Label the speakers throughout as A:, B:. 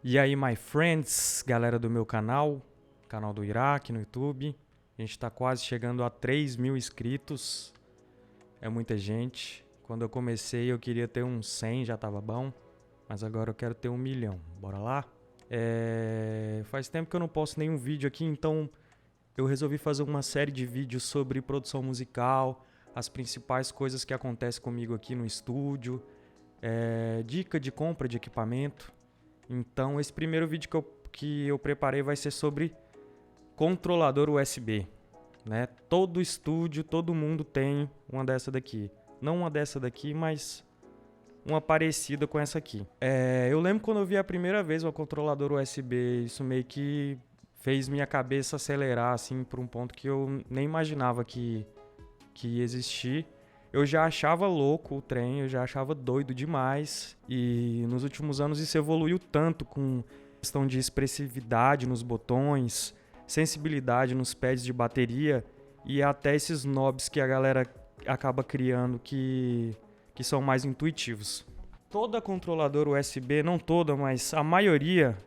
A: E aí, my friends, galera do meu canal do Iraque no YouTube. A gente tá quase chegando a 3.000 inscritos. É muita gente. Quando eu comecei eu queria ter uns 100, já tava bom. Mas agora eu quero ter 1 milhão. Bora lá? Faz tempo que eu não posto nenhum vídeo aqui, então eu resolvi fazer uma série de vídeos sobre produção musical, as principais coisas que acontecem comigo aqui no estúdio, dica de compra de equipamento. Então esse primeiro vídeo que eu preparei vai ser sobre controlador USB, né? Todo estúdio, todo mundo tem uma dessa daqui. Não uma dessa daqui, mas uma parecida com essa aqui. Eu lembro quando eu vi a primeira vez o controlador USB, isso meio que fez minha cabeça acelerar assim para um ponto que eu nem imaginava que ia existir. Eu já achava louco o trem, eu já achava doido demais. E nos últimos anos isso evoluiu tanto com questão de expressividade nos botões, sensibilidade nos pads de bateria e até esses knobs que a galera acaba criando que são mais intuitivos. Toda controladora USB, não toda, mas a maioria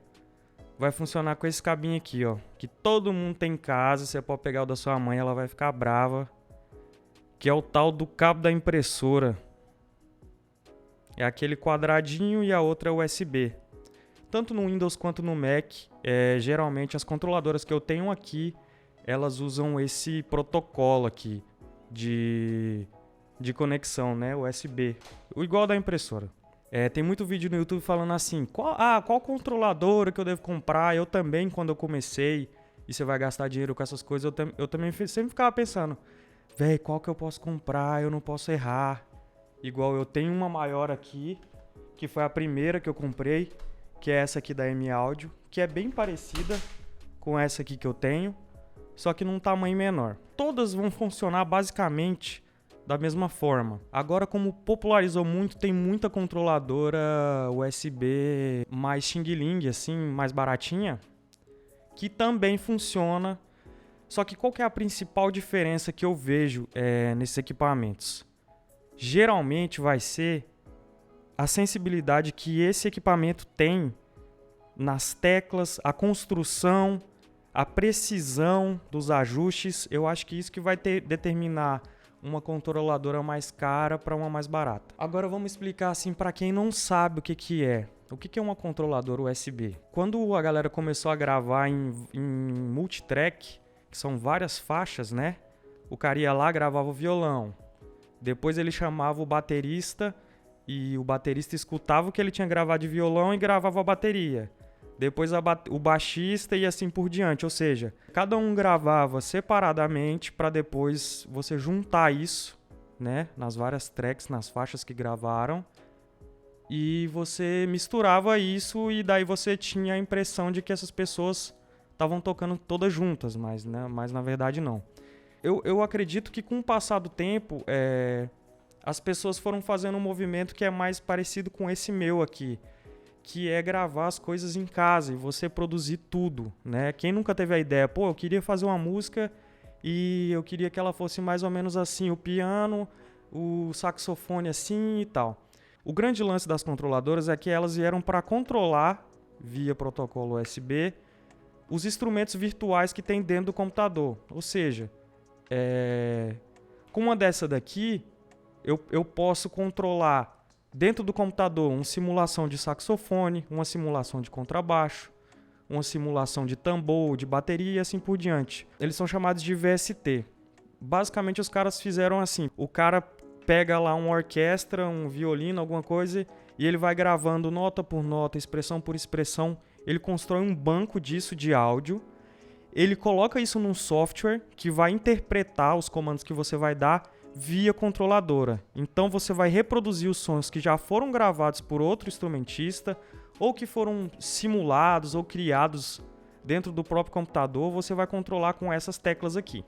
A: vai funcionar com esse cabinho aqui, ó, que todo mundo tem em casa. Você pode pegar o da sua mãe, ela vai ficar brava, que é o tal do cabo da impressora. É aquele quadradinho e a outra é USB. Tanto no Windows quanto no Mac, geralmente as controladoras que eu tenho aqui, elas usam esse protocolo aqui de conexão, né, USB, o igual da impressora. Tem muito vídeo no YouTube falando assim, qual controladora que eu devo comprar? Eu também, quando eu comecei, e você vai gastar dinheiro com essas coisas, eu também sempre ficava pensando, véi, qual que eu posso comprar? Eu não posso errar. Igual eu tenho uma maior aqui, que foi a primeira que eu comprei, que é essa aqui da M Audio, que é bem parecida com essa aqui que eu tenho, só que num tamanho menor. Todas vão funcionar basicamente da mesma forma. Agora, como popularizou muito, tem muita controladora USB mais xing-ling, assim, mais baratinha, que também funciona. Só que qual que é a principal diferença que eu vejo nesses equipamentos? Geralmente vai ser a sensibilidade que esse equipamento tem nas teclas, a construção, a precisão dos ajustes. Eu acho que isso que vai determinar uma controladora mais cara para uma mais barata. Agora vamos explicar assim para quem não sabe o que é. O que é uma controladora USB? Quando a galera começou a gravar em multitrack, que são várias faixas, né? O cara ia lá, gravava o violão. Depois ele chamava o baterista e o baterista escutava o que ele tinha gravado de violão e gravava a bateria. Depois o baixista e assim por diante. Ou seja, cada um gravava separadamente para depois você juntar isso, né? Nas várias tracks, nas faixas que gravaram. E você misturava isso e daí você tinha a impressão de que essas pessoas estavam tocando todas juntas, mas na verdade não. Eu acredito que com o passar do tempo, as pessoas foram fazendo um movimento que é mais parecido com esse meu aqui, que é gravar as coisas em casa e você produzir tudo, né? Quem nunca teve a ideia, eu queria fazer uma música e eu queria que ela fosse mais ou menos assim, o piano, o saxofone assim e tal. O grande lance das controladoras é que elas vieram para controlar, via protocolo USB, os instrumentos virtuais que tem dentro do computador. Ou seja, com uma dessa daqui, eu posso controlar dentro do computador uma simulação de saxofone, uma simulação de contrabaixo, uma simulação de tambor, de bateria e assim por diante. Eles são chamados de VST. Basicamente os caras fizeram assim, o cara pega lá uma orquestra, um violino, alguma coisa, e ele vai gravando nota por nota, expressão por expressão. Ele constrói um banco disso de áudio. Ele coloca isso num software que vai interpretar os comandos que você vai dar via controladora. Então você vai reproduzir os sons que já foram gravados por outro instrumentista ou que foram simulados ou criados dentro do próprio computador. Você vai controlar com essas teclas aqui.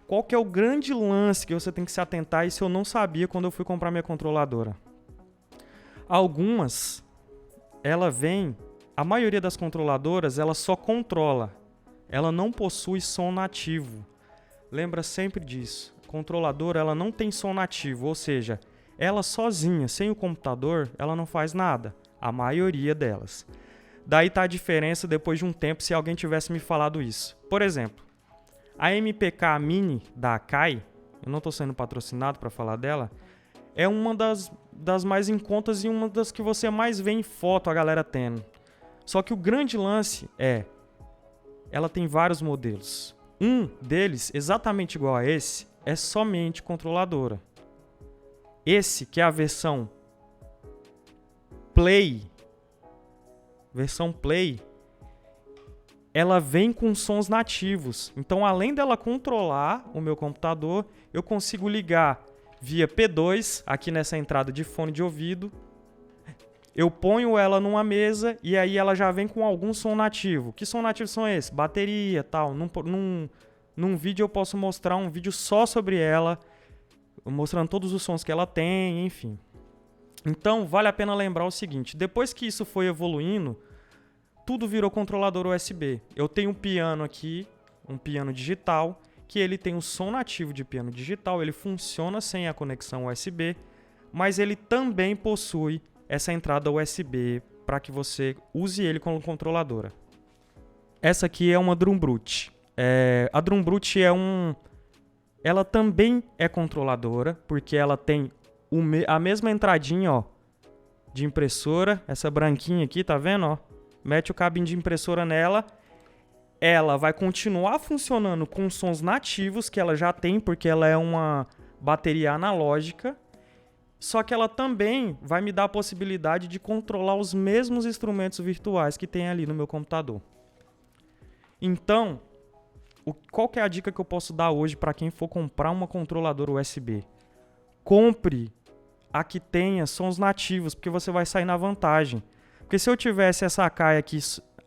A: Qual que é o grande lance que você tem que se atentar? Isso eu não sabia quando eu fui comprar minha controladora. Algumas, a maioria das controladoras, ela só controla. Ela não possui som nativo. Lembra sempre disso. A controladora, ela não tem som nativo, ou seja, ela sozinha, sem o computador, ela não faz nada. A maioria delas. Daí tá a diferença depois de um tempo se alguém tivesse me falado isso. Por exemplo, a MPK Mini da Akai, eu não tô sendo patrocinado para falar dela, é uma das mais em contas e uma das que você mais vê em foto a galera tendo. Só que o grande lance ela tem vários modelos. Um deles, exatamente igual a esse, é somente controladora. Esse, que é a versão Play, ela vem com sons nativos. Então, além dela controlar o meu computador, eu consigo ligar via P2, aqui nessa entrada de fone de ouvido. Eu ponho ela numa mesa e aí ela já vem com algum som nativo. Que som nativo são esses? Bateria, tal. Num vídeo eu posso mostrar um vídeo só sobre ela, mostrando todos os sons que ela tem, enfim. Então, vale a pena lembrar o seguinte, depois que isso foi evoluindo, tudo virou controlador USB. Eu tenho um piano aqui, um piano digital, que ele tem o som nativo de piano digital, ele funciona sem a conexão USB, mas ele também possui essa entrada USB para que você use ele como controladora. Essa aqui é uma Drum Brute. A Drum Brute ela também é controladora, porque ela tem a mesma entradinha, ó, de impressora, essa branquinha aqui, tá vendo, ó? Mete o cabinho de impressora nela, ela vai continuar funcionando com sons nativos que ela já tem, porque ela é uma bateria analógica, só que ela também vai me dar a possibilidade de controlar os mesmos instrumentos virtuais que tem ali no meu computador. Então, qual que é a dica que eu posso dar hoje para quem for comprar uma controladora USB? Compre a que tenha sons nativos, porque você vai sair na vantagem. Porque se eu tivesse essa Akai aqui,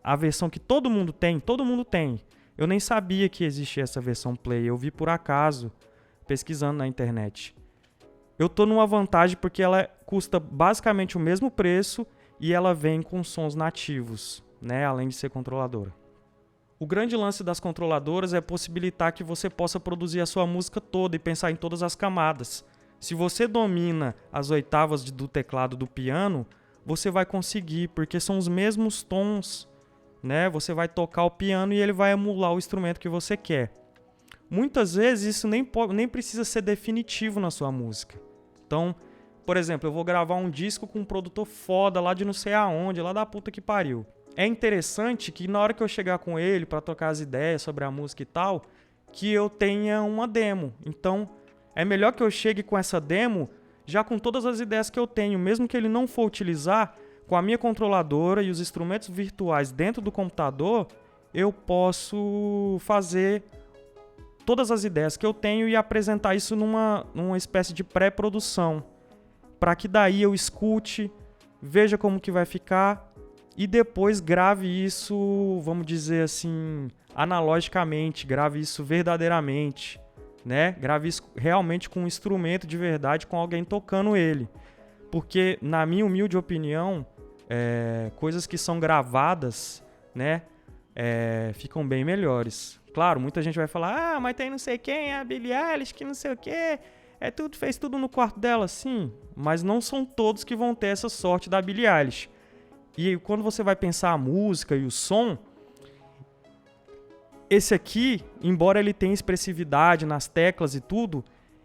A: a versão que todo mundo tem. Eu nem sabia que existia essa versão Play, eu vi por acaso, pesquisando na internet. Eu tô numa vantagem porque ela custa basicamente o mesmo preço e ela vem com sons nativos, né? Além de ser controladora. O grande lance das controladoras é possibilitar que você possa produzir a sua música toda e pensar em todas as camadas. Se você domina as oitavas do teclado do piano, você vai conseguir, porque são os mesmos tons, né? Você vai tocar o piano e ele vai emular o instrumento que você quer. Muitas vezes isso nem precisa ser definitivo na sua música. Então, por exemplo, eu vou gravar um disco com um produtor foda lá de não sei aonde, lá da puta que pariu. É interessante que na hora que eu chegar com ele para trocar as ideias sobre a música e tal, que eu tenha uma demo. Então, é melhor que eu chegue com essa demo já com todas as ideias que eu tenho, mesmo que ele não for utilizar, com a minha controladora e os instrumentos virtuais dentro do computador, eu posso fazer todas as ideias que eu tenho e apresentar isso numa espécie de pré-produção, para que daí eu escute, veja como que vai ficar e depois grave isso, vamos dizer assim, analogicamente, grave isso verdadeiramente, né? Grave isso realmente com um instrumento de verdade, com alguém tocando ele. Porque, na minha humilde opinião, coisas que são gravadas, né, ficam bem melhores. Claro, muita gente vai falar, mas tem não sei quem, a Billie Eilish, que não sei o quê, fez tudo no quarto dela, sim, mas não são todos que vão ter essa sorte da Billie Eilish. E quando você vai pensar a música e o som, esse aqui, embora ele tenha expressividade nas teclas e tudo,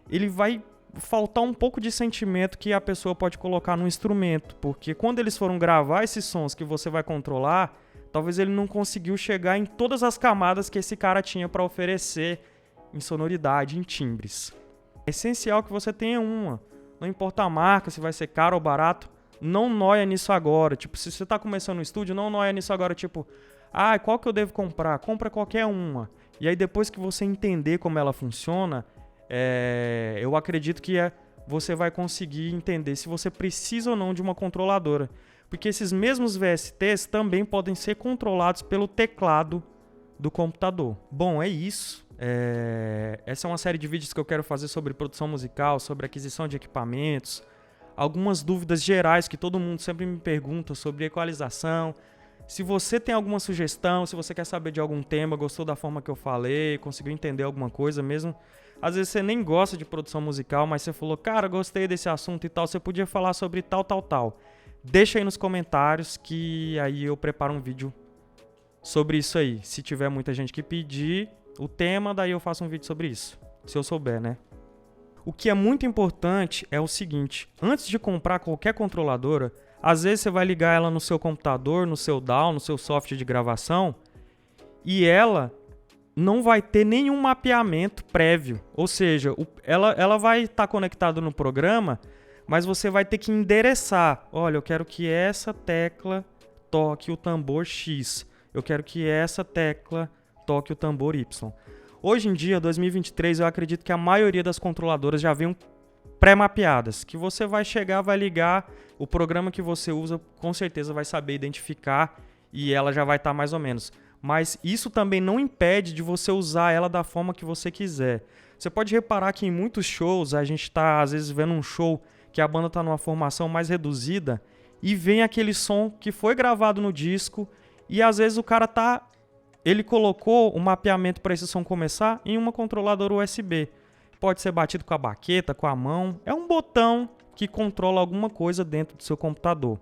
A: ele vai faltar um pouco de sentimento que a pessoa pode colocar no instrumento, porque quando eles foram gravar esses sons que você vai controlar, talvez ele não conseguiu chegar em todas as camadas que esse cara tinha para oferecer em sonoridade, em timbres. É essencial que você tenha uma, não importa a marca, se vai ser caro ou barato, não noia nisso agora. Tipo, se você está começando no estúdio, não noia nisso agora, tipo, qual que eu devo comprar? Compra qualquer uma. E aí depois que você entender como ela funciona, eu acredito que você vai conseguir entender se você precisa ou não de uma controladora. Porque esses mesmos VSTs também podem ser controlados pelo teclado do computador. Bom, é isso. Essa é uma série de vídeos que eu quero fazer sobre produção musical, sobre aquisição de equipamentos, algumas dúvidas gerais que todo mundo sempre me pergunta sobre equalização. Se você tem alguma sugestão, se você quer saber de algum tema, gostou da forma que eu falei, conseguiu entender alguma coisa mesmo, às vezes você nem gosta de produção musical, mas você falou, cara, gostei desse assunto e tal, você podia falar sobre tal. deixa aí nos comentários que aí eu preparo um vídeo sobre isso aí. Se tiver muita gente que pedir o tema, daí eu faço um vídeo sobre isso. Se eu souber, né? O que é muito importante é o seguinte. Antes de comprar qualquer controladora, às vezes você vai ligar ela no seu computador, no seu DAW, no seu software de gravação, e ela não vai ter nenhum mapeamento prévio. Ou seja, ela vai estar conectada no programa, mas você vai ter que endereçar. Olha, eu quero que essa tecla toque o tambor X. Eu quero que essa tecla toque o tambor Y. Hoje em dia, 2023, eu acredito que a maioria das controladoras já vêm pré-mapeadas, que você vai chegar, vai ligar, o programa que você usa com certeza vai saber identificar e ela já vai estar mais ou menos. Mas isso também não impede de você usar ela da forma que você quiser. Você pode reparar que em muitos shows, a gente está às vezes vendo um show que a banda está numa formação mais reduzida e vem aquele som que foi gravado no disco e às vezes o cara ele colocou o mapeamento para esse som começar em uma controladora USB. Pode ser batido com a baqueta, com a mão. É um botão que controla alguma coisa dentro do seu computador.